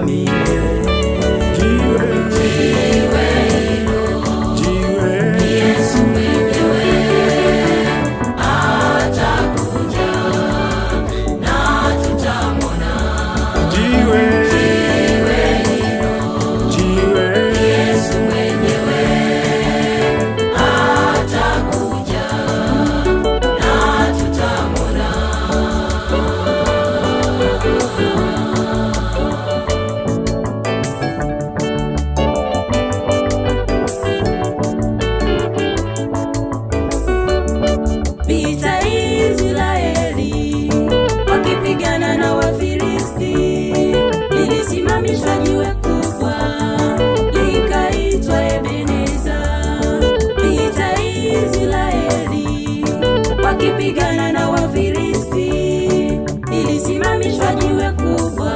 milele. Jiwe hilo ni Yesu mwenyewe, atakuja na tutamwona. Jiwe hilo ni Yesu mwenyewe, atakuja na tutamwona. Vita Israeli wakipigana na Wafilisti, lilisimamishwa jiwe kubwa likaitwa Ebeneza. Vita Israeli wakipigana na Wafilisti, lilisimamishwa jiwe kubwa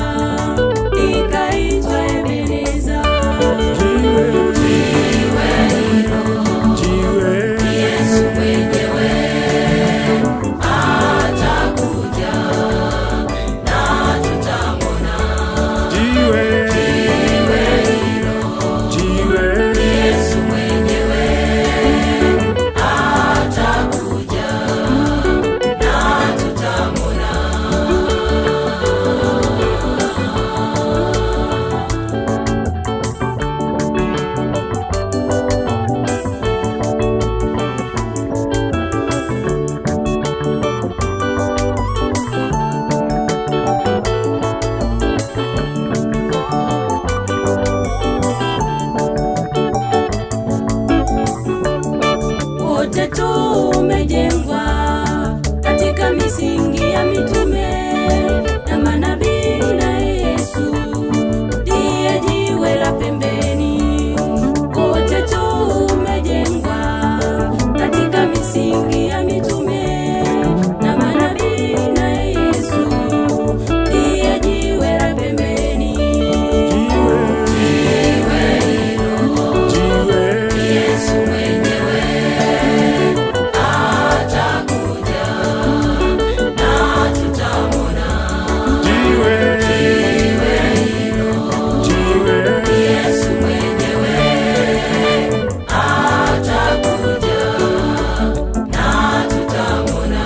likaitwa Ebeneza. Jiwe hilo ni Yesu mwenyewe, atakuja na tutamwona. Jiwe hilo ni Yesu mwenyewe, atakuja na tutamwona. Wote tumejengwa katika misingi ya mitume na manabii, na Yesu ndiye jiwe la pembeni. Wote tumejengwa katika misingi ya mitume na manabii, na Yesu ndiye jiwe la pembeni. Jiwe hilo ni Yesu mwenyewe, atakuja na tutamwona. Jiwe hilo ni Yesu mwenyewe, atakuja na tutamwona.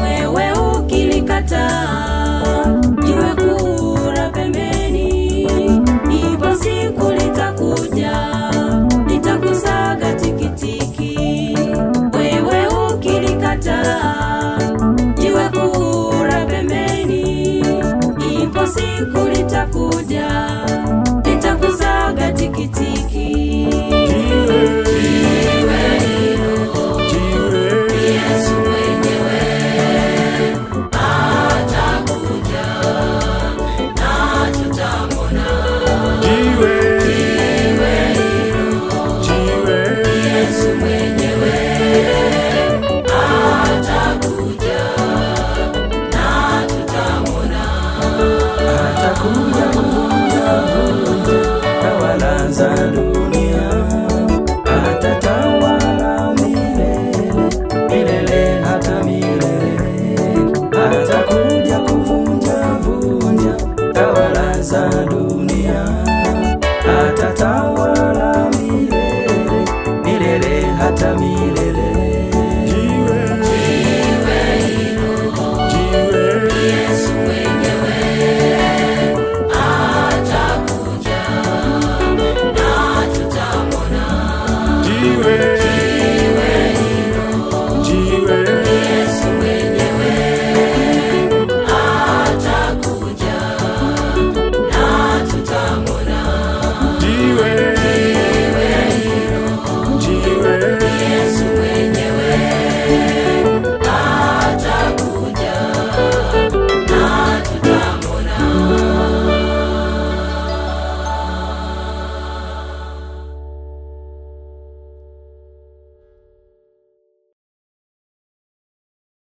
Wewe ukilikataa jiwe kuu la pembeni, ipo siku litakuja litakusaga tikitiki. Wewe ukilikataa jiwe kuu la pembeni, ipo siku litakuja